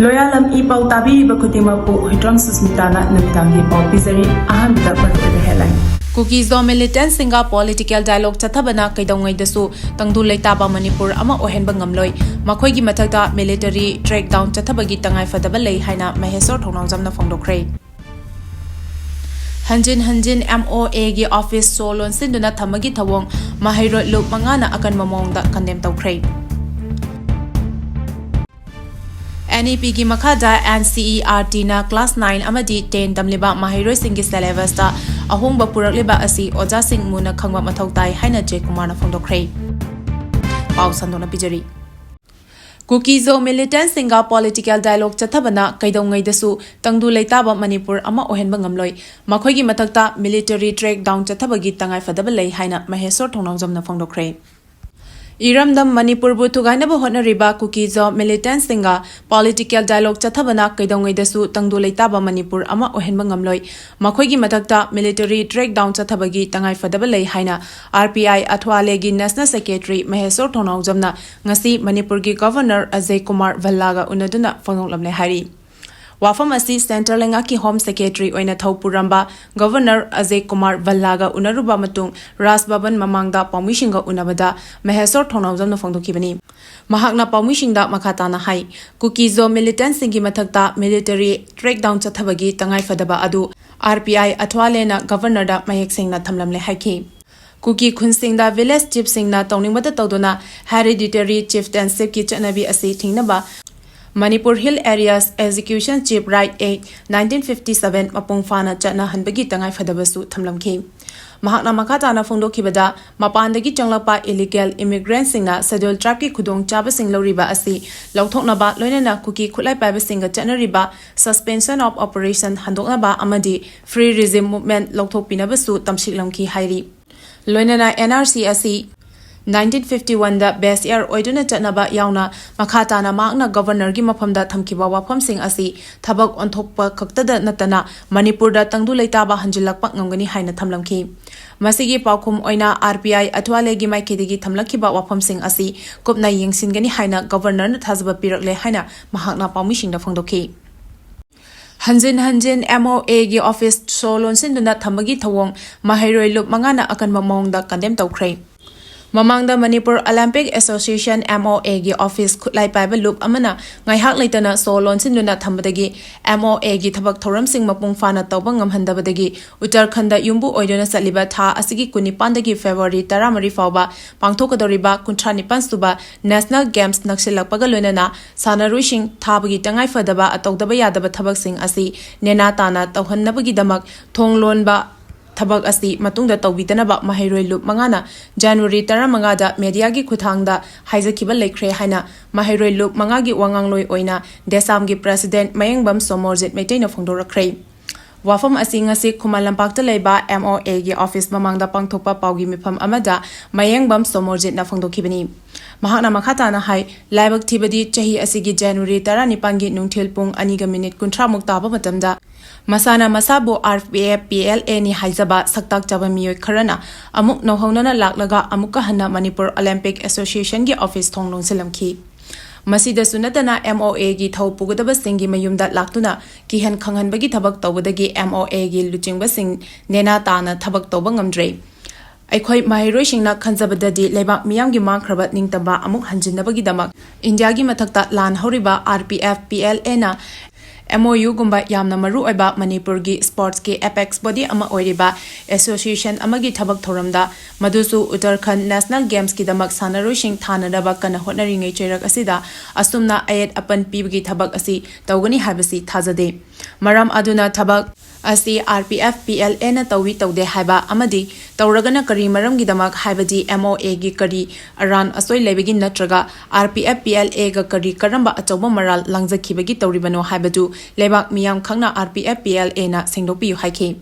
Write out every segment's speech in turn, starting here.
Loyalam E-PAO tabi bakutimapu hitrang susmitana namitangi pau pizari ahan bidak maru headline. Kuki militant Singga political dialogue Chathabana Keidoungei Dasu Tangdu Leitaba Manipur ama Oihanba ngamloi makhoi gi mathakta military crackdown Chathabagi tangai fadaba lei haina mahesor thongnamjamna phongdokhrei. Hanjin MOA gi office solon sinduna thamagi thawong mahairoi lup mangana akan mamongda condemn tawkhrei. NEP gi makhada NCERT na class 9 amadi 10 tamliba mahairoi singi syllabus ta ahongba purakliba asi oja sing muna khangba mathautai haina J Kumar na phongdokhrei. Pau sandona pijari. Kuki militant Singga political dialogue Chathabana Keidoungei Dasu Tangdu Leitaba Manipur ama Oihanba ngamloi makhoi gi mathakta military crackdown Chathabagi tangai fadaba lei haina mahesor thongnamjamna phongdokhrei. Iramdam Manipur bu thugainaba hotnariba Kuki militant Singga political dialogue Chathabana Keidoungei Dasu Tangdu Leitaba Manipur ama Oihanba ngamloi makhoi gi mathakta military crackdown Chathabagi tangai fadaba lei haina RPI Athwale gi National Secretary Mahesor Thongnamjamna ngasi Manipur gi Governor Ajay Kumar Vallaga unaduna phonglamle hari. Wafam asi Central Lengaki Home Secretary oina Thawpuramba Governor Ajay Kumar Vallaga unaruba matung Ras Baban mamangda pamishinga unabada mahesor thongnamjamna phongdokhibani. Mahakna pamishingda makhatana hai Kuki militant singi mathakta military crackdown Chathabagi tangai fadaba adu RPI Athwale na Governor da mayek singna thamlamle haiki. Kuki Khunsingda village chief singna tawningbada tawduna hereditary chieftainship ki chanabi asi thingnaba Manipur Hill Areas Execution Chief Right Act 1957 mapung fana chana hanbagi tangai fadabasu thamlamki. Mahakna makhatana phongdokhibada mapandagi changlapa illegal immigrants singna schedule tribe ki khudong chaba sing loriba asi lauthoknaba loinana Kuki khulai paiba singa chanariba suspension of operation handoknaba amadi free regime movement lauthokpinabasu tamsiklamki hairi. Loinana NRC asi 1951 da best year oiduna chatnaba yauna makhatana makna governor gi mafamda thamkiba wafam sing asi thabak onthokpa khaktada natana Manipur da Tangdu Leitaba hanjilakpa ngamgani haina thamlamki. Masigi paukhum oina RPI Athwale gi maikidigi thamlakhiba wafam sing asi kopna yengsingani haina governor na thazaba pirakle haina mahakna pamisingda phongdokhi. Hanjin MOA gi office solon sinduna thamagi thawong mahairoi lup mangana akan mamongda condemn tawkhrei. Mamangda Manipur Olympic Association MOA gi office khutlai paiba loop amana ngaihak leitana solon sinduna thambadagi MOA gi thabak thoram sing mapung fana tawba ngamhandabadagi Uttarakhanda yumbu oidona saliba tha asigi kunipandagi February 13 fawba pangthokadoriba 39 suba National Games naksilakpaga loinana sanaruising thabagi tangai fadaba atawdaba yadaba thabak sing asi nena tana tawhannabagi damak thonglonba Thabak asi matungda tawbitanaba mahairoi lup mangana January 15 da media gi khuthangda haijakhiba lekhre haina mahairoi lup mangagi wangangloi oina desam gi president Mayengbam Somorjit Meiteina phongdorakhrei. Wafam asi ngasi Khumalampakta leiba MOA gi office mamangda pangthokpa paugi mifam amada Mayengbam Somorjit na phongdokhibani. Mahakna makhatana hai laibak thibadi chahi asigi January 19 gi nungthil pung 2 minute 30 muk taba matamda Masana masabu RPF PLA ni haizaba saktak chaba miyoi kharana amuk nohonana laklaga amuka hana Manipur Olympic Association gi office thonglong silamki. Masida sunatana MOA gi thawpugadaba singi mayumda laktuna kihan khanghanbagi thabak tawbadagi MOA gi luchingba sing nena tana thabak tawba ngamdrei. Aikhoi mahiroi singna khanjabadadi lebak miyamgi mangkhraba ningtaba amuk hanjinnabagi damak India gi mathakta lan horiba RPF PLA na MOU gumba yamna maru oiba Manipur gi sports ki apex body ama oiriba association amagi thabak thoramda madusu Uttarakhand National Games ki damak sanaruising thanadaba kana hotnari ngai cheirak asida asumna ayet apan pibgi thabak asi tawgani habasi thajade maram aduna thabak asi RPF PLA na tawi tawde haiba amadi tawragana kari maram gi damak haibadi MOA gi kari aran asoi lebegi natraga RPF PLA ga kari karamba achawba maral langjakhibagi tawribano haibadu lebak miyam khangna RPF PLA na sengdopi haiki.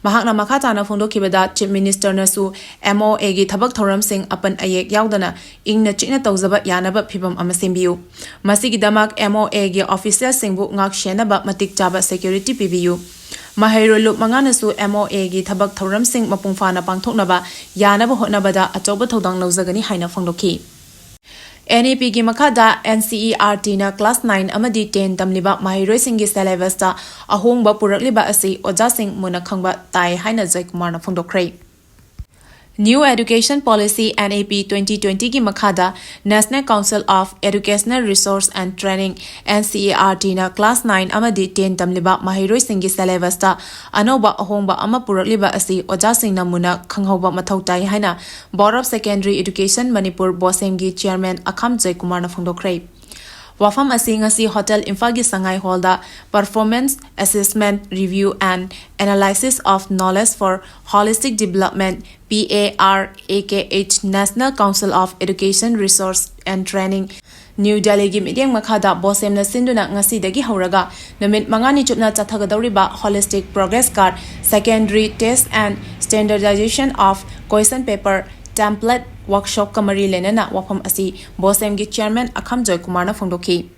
Mahakna makhatana phongdokhibada Chief Minister nasu MOA gi thabak thoram sing apan ayek yaudana ingna china tawjaba yanaba phibam ama sembiu. Masigi damak MOA gi official singbu ngak shenaba matik chaba security pibiu. Mahairoi lup manganasu MOA gi thabak thoram sing mapung fana pangthoknaba yanaba hotnabada achawba thodang lawjagani haina phongdokhi. NEP gi makada NCERT na class 9 amadi 10 tamliba mahiroi singi syllabus ta ahongba purakliba asi oja sing muna khangba tai haina Jaikumar na phongdokhrei. New Education Policy NEP 2020 ki makada National Council of Educational Resource and Training NCERT na class 9 amadi 10 tamliba mahiroi singi syllabus ta anoba ahongba ama purakliba asi oja sing na muna khanghoba mathau tai haina Board of Secondary Education Manipur Bosem gi Chairman Akham Jaikumar na phongdokhrei. Wafam asi Hotel Infagi Sangai Hall da Performance Assessment Review and Analysis of Knowledge for Holistic Development PARAKH National Council of Education Resource and Training New Delhi gi meeting makada Bosem na sinduna ngasi dagi hauraga namit mangani chupna chathagadawriba Holistic Progress Card Secondary Test and Standardization of Question Paper Template Workshop Kamari Lenana Wafam asi Bosem gi Chairman Akham Jaikumar na phongdokhi.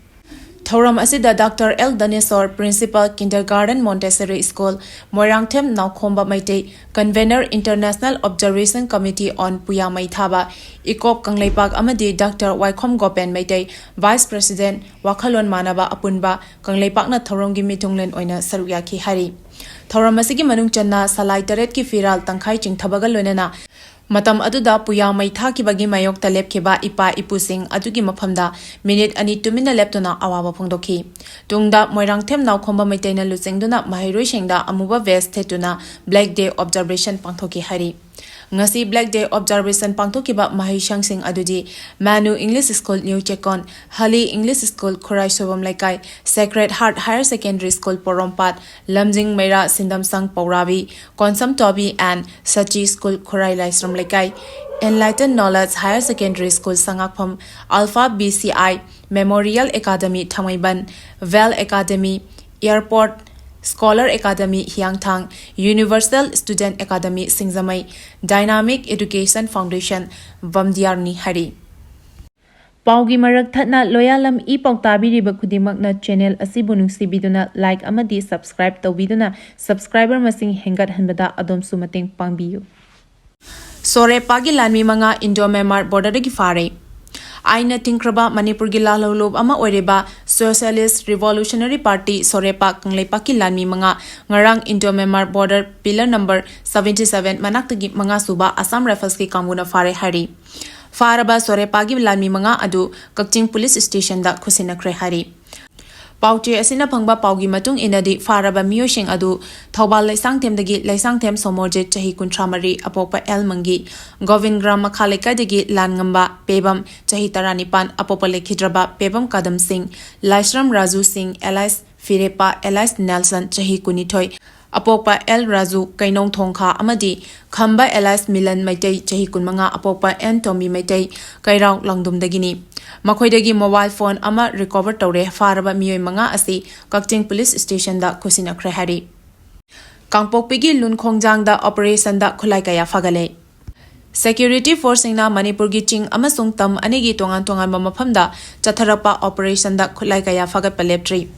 Thoram asida Dr. L. Danesor, Principal Kindergarten Montessori School, Moirangthem Naukhomba Maitei, Convener International Observation Committee on Puya Leitaba, Ikop Kangleipak Amadi Dr. Waikhom Gopen Maitei, Vice President Wakhalon Manaba Apunba, Kangleipak na Thorongi Mitunglen Oina Saruyaki Hari. Thoram asigi manung channa Salai Taret ki Firal Tangkhai Chingthabaga Lonena. Matam aduda puya maitha ki bagi mayok talep keba ipa ipusing adugi maphamda minute ani tumina leptuna awaba phongdokhi tungda Moirangthem Naukhomba maitaina lucengduna mahiroi sengda amuba vest thetuna Black Day Observation pangthoki hari ngasi Black Day Observation pangthokiba mahisang sing adudi Manu English School New Chekon Hali English School Khorai Sobam Laikai Sacred Heart Higher Secondary School Porompat Lamjing Meira Sindam Sang Paurabi Konsam Tobi and Sachi School Khorai Laisram Laikai Enlightened Knowledge Higher Secondary School Sangakpham Alpha BCI Memorial Academy Thamaiban Val Academy Airport Scholar Academy Hyangthang Universal Student Academy Singzamai Dynamic Education Foundation Vamdiarni Hari Paugi marak thatna Loyalam E-PAO tabiriba khudimakna channel asibu nungsibiduna like amadi subscribe tawbiduna subscriber masing hengat hanbada adomsu mateng pangbiyu Sore pagi lanmi manga Indo-Myanmar border gi fare Aina Tinkraba Manipur gi lalolob ama oreba Socialist Revolutionary Party Sorepa Kangleipa ki lanmi manga ngarang Indo-Myanmar border pillar number 77 manaktagi manga suba Assam Rifles ki Kangbu fare hari Faraba Sorepa gi lanmi manga adu Kakching Police Station da khusinakre hari Pauche asina phangba paugi matung inadi faraba miyosing adu Thobal Laisangthemdagi Laisangthem Somorje chahi kuntramari apopa El Mangi Govingram Makhalekadagi Langamba Pebam chahi taranipan apopa lekhidraba Pebam Kadam Singh Laisram Raju Singh Elias Firepa Elias Nelson chahi kunithoi Apopa El Raju Kainong Thongkha Amadi Khamba Elias Milan Maitei chahi kunmanga apopa N Tommy Maitei Kairao Langdumdagini Makhoidagi mobile phone ama recover tawre faraba miyoi manga asi Kakching Police Station da khusinakre hari Kangpokpigi Lunkhongjang da operation da khulai kaya fagale Security Force na Manipur gi ching amasung tam anigi tongan mafamda chatharapa operation da khulai kaya fagat paleptri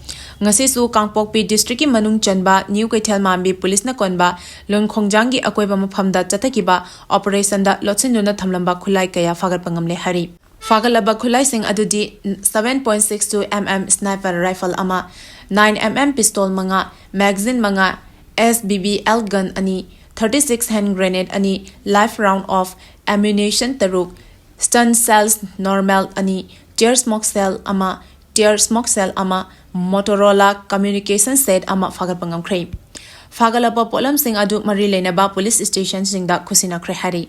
ngasi su Kangpokpi district ki manung chanba New Kaithal Mambi police na konba Lunkhongjang gi akoiba mafamda chathakiba operation da lotsinuna thamlamba khulai kaya fagat pangamle hari Fagalaba khulai sing adudi 7.62 mm sniper rifle ama 9 mm pistol manga magazine manga SBBL gun ani 36 hand grenade ani live round of ammunition taruk stun cells normal ani tear smoke cell ama Motorola communication set ama fagal pangam khrei Fagalaba polam sing adu mari lenaba police station singda khusina khre hari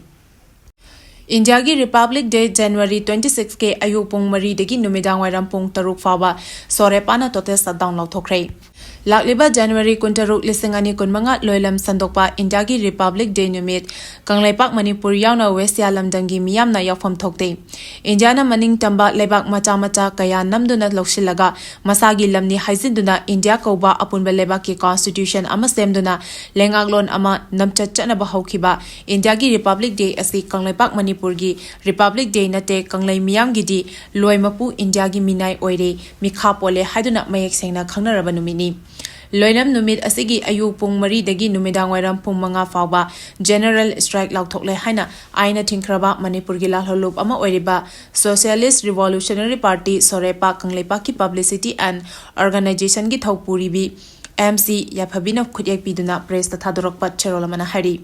India gi Republic Day January 26 ke ayu pung mari degi numidang wairam pung taruk fawa sorepana total shutdown lauthokhrei Lakliba January kuntaruk lisingani kunmanga Loyalam sandokpa India gi Republic Day numit Kangleipak Manipur yauna West Yalamdangi miyamna yafam thokte India na maning tamba lebak macha kaya namduna loksilaga masagi lamni haizinduna India koba apunba lebak ki constitution ama semduna lengaglon ama namchachana ba haukiba India gi Republic Day asi Kangleipak Manipur gi Republic Day nate Kanglei miyam gi di loimapu India gi minai oire mikha pole haiduna mayek sengna khangnaraba numini Loyalam numit asigi ayu pung mari dagi numidang wairam pung manga fauba general strike lauthokle haina aina thingkraba Manipur gi lalholup ama oiriba Socialist Revolutionary Party Sorepa Kangleipa ki publicity and organization gi thopuri bi MC Yaphabina khudyak piduna press ta thadorokpa cherolamana hari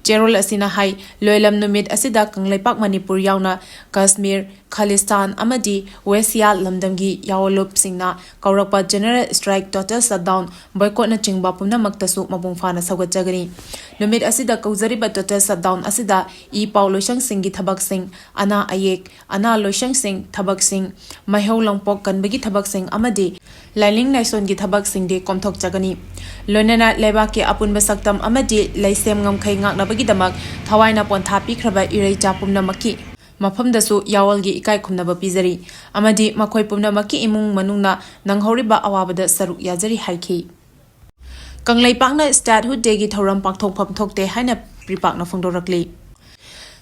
Cherol asina hai Loyalam numit asida Kangleipak Manipur yauna Kashmir Khalistan amadi Westia lamdamgi yawolup singna kaurakpa general strike total shutdown boycott na chingba pumna maktasu mabung fana sagatjagani numit asida kauzariba total shutdown asida E-PAO loisang singi thabak sing ana ayek ana loisang sing thabak sing maihau longpok kanbagi thabak sing amadi lailing naison gi thabak sing de komthok jagani loinana lebaki apun basaktam amadi laisem ngamkhai ngaknabagi damak thawaina pontha pikraba irei chapumna maki Mafamdasu yawalgi ikai khumnaba pizari amadi makhoi pumnamaki imung manungna nanghoriba awabada saruk yajari haiki Kangleipakna statehood day gi thoram pakthok phamthokte haina pripakna phongdorakli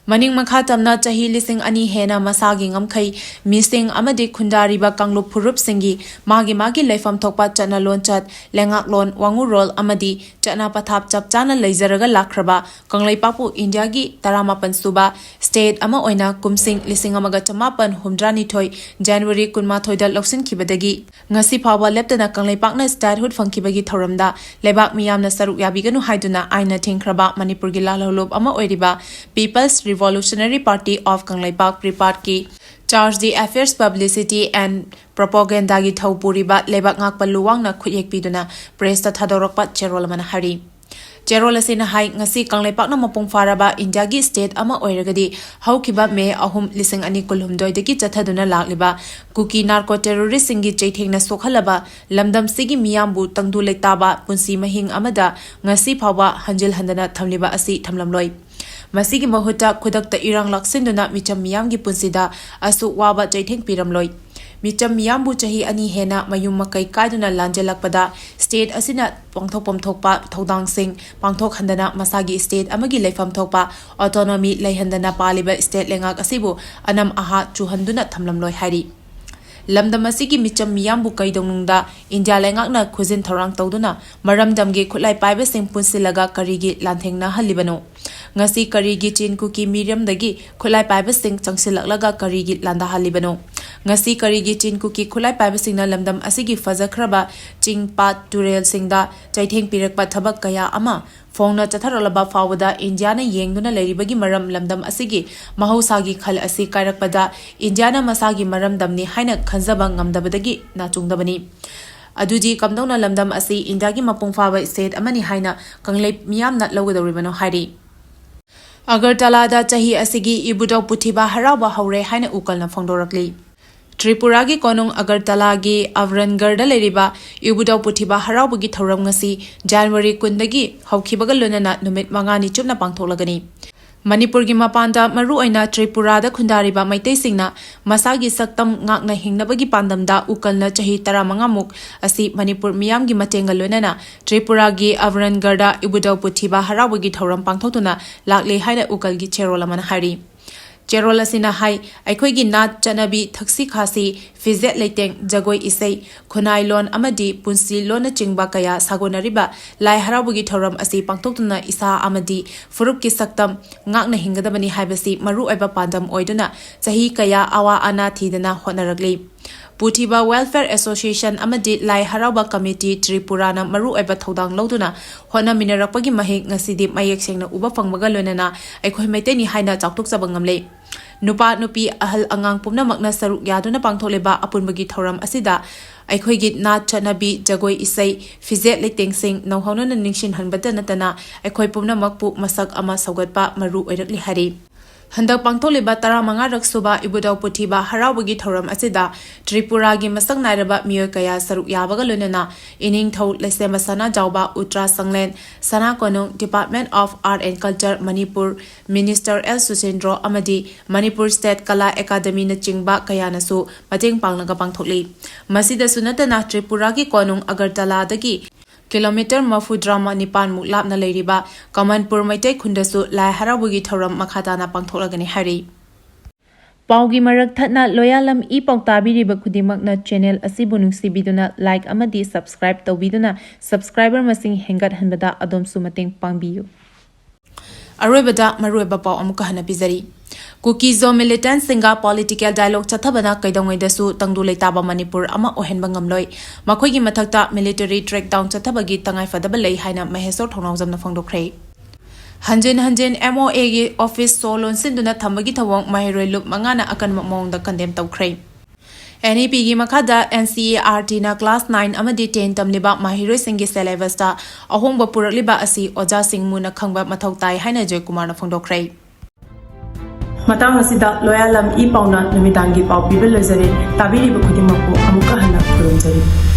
Maning makha tamna chahi lising ani hena masagi ngamkhai mising amadi khundariba kanglup phurup singi magi leifam thokpa chana lonchat lengak lon wangu rol amadi chana pathap chap chana leizaraga lakraba Kangleipapu India gi 18 suba state ama oina kumsing lising amaga chamapan humdrani thoi January kunma thoida loksin khibadagi ngasi phawa leptana Kangleipakna statehood phangkibagi thoramda lebak miyamna saruk yabiganu haiduna aina thingkraba Manipur gi lalholup ama oiriba People's Revolutionary Party of Kangleipak Pripat ki charge the affairs publicity and propaganda gi thaupuriba lebak ngakpa luwang na khuyek piduna press ta thadorokpa cherolamana hari Cherol asina hai ngasi Kangleipak na mapung faraba India gi state ama oiragadi haukiba me ahum lising ani kulhumdoi dagi chathaduna lakliba Kuki narco terrorist singi chaithengna sokhalaba lamdam sigi miyambu Tangdu Leitaba punsi mahing amada ngasi phawa hanjil handana thamliba asi thamlamloi Masigi mahuta khudakta irang laksinduna micham miyamgi punsida asu waba chaitheng piramloi Micham miyambu chahi ani hena mayum makai kaiduna lanjelakpada state asina pangthok pomthokpa thodang sing pangthok handana masagi state amagi leifam thokpa autonomy leihandana paliba state lengak asibu anam aha chuhanduna thamlamloi hari Lamdam asigi micham miyambu Keidoungei India lengakna khuzin thorang tawduna maramdamgi khulai paiba sing punsilaga karigi lanthengna halibano ngasi karigi chin Kuki miriam dagi khulai paiba sing changsilaklaga karigi landa halibano ngasi karigi chin Kuki khulai paiba singna lamdam asigi fajakraba chingpat turel singda chaitheng pirakpa thabak kaya ama Fongna chatharolaba fawada Indiana yengduna leiribagi maram lamdam asigi mahosagi khal asi kairakpada Indiana masagi maram damni haina khanjaba ngamdabadagi nachungdabani aduji kamdona lamdam asi India gi mapung fawa state amani haina Kangleip miyamna logadoribano hari Agartala da chahi asigi ibudau puthiba harawa haure haina ukalna phongdorakli Tripura gi konung Agartala gi Avrangarda leriba ibudau puthiba harabugi thoram ngasi January 10 dagi haukibaga lonana numit mangani chupna pangtholagani Manipur gi mapanda maru oina Tripura da khundariba maitei singna masagi saktam ngakna hingnabagi pandamda ukalna chahi 15 muk asi Manipur miyam gi matenga lonana Tripura gi Avrangarda ibudau puthiba harabugi thoram pangthotuna lakle haina ukal gi cherolamana hari Cherol asina hai aikhoigi nat chanabi thaksi khasi fizet leiteng jagoi isei khunai lon amadi punsi lona chingba kaya sagonariba lai harabugi thoram asi pangthoktuna isa amadi furup ki saktam ngakna hingadabani haibasi maru oiba pandam oiduna chahi kaya awa ana thidana honaragli Puthiba Welfare Association amadi Lai Harauba Committee Tripura na maru oiba thodang loduna hona minarakpagi mahik ngasidi mayek sengna uba phangmaga lonana aikhoi maiteni haina chaktuk chabangamle Nupa nupi ahal angang pumna makna saruk yaduna pangtholeba apunbagi thoram asida aikhoigi nat chanabi jagoi isai fizet leiteng sing nauhauna ningshin hanbata natana aikhoi pumna makpu masak ama saugatpa maru oirakli hari Handak pangtoliba 15 raksuba ibudau puthiba harabugi thoram asida Tripura gi masak nairaba miyo kaya saruk yabaga lonana ining thau lesema sana jawba Utra Sanglen Sana Konung Department of Art and Culture Manipur Minister L Susendro amadi Manipur State Kala Academy na chingba kaya nasu mateng panglaga pangthokli masida sunatana Tripura gi konung Agartala dagi Kilometer mafu drama nipan muklap na leiriba Kamanpur maitai khundasu lai harabugi thoram makhatana pangtholagani hari ꯄꯥꯎꯒꯤ ꯃꯔꯛ ꯊꯠꯅ ꯂꯣꯌꯥꯂꯝ E-PAO ꯇꯥꯕꯤꯔꯤꯕ ꯈꯨꯗꯤꯡꯃꯛꯅ channel ꯑꯁꯤꯕꯨ ꯅꯨꯡꯁꯤꯕꯤꯗꯨꯅ like ꯑꯃꯗꯤ subscribe ꯇꯧꯕꯤꯗꯨꯅ subscriber ꯃꯁꯤꯡ ꯍꯦꯟꯒꯠꯍꯟꯕꯗ ꯑꯗꯣꯝꯁꯨ ꯃꯇꯦꯡ ꯄꯥꯡꯕꯤꯌꯨ꯫ ꯑꯔꯣꯏꯕꯗ ꯃꯔꯨꯑꯣꯏꯕ ꯄꯥꯎ ꯑꯃꯨꯛꯀ ꯍꯟꯅ ꯄꯤꯖꯔꯤ꯫ Kuki Zo militant Singga political dialogue Chathabana Keidoungei Dasu Tangdu Leitaba Manipur ama Oihanba ngamloi makhoi mathakta military trackdown Chathabagi tangai fadaba lei haina mahesor thongnawjamna phangdokhrei hanjen MOA gi office solon sinduna thambagi thawong mahiroi lup mangana akanma mawngda condemn tawkhrei NEP gi makhada NCERT na class 9 amadi 10 tamliba mahiroi singi syllabus ta ahongba purakliba asi oja singmuna khangba mathau tai haina Joy Kumar na phangdokhrei matang asida Loyalam E-PAO na numidangi pau pibil lezari tabiri ba khudimako amuka hana khurumjari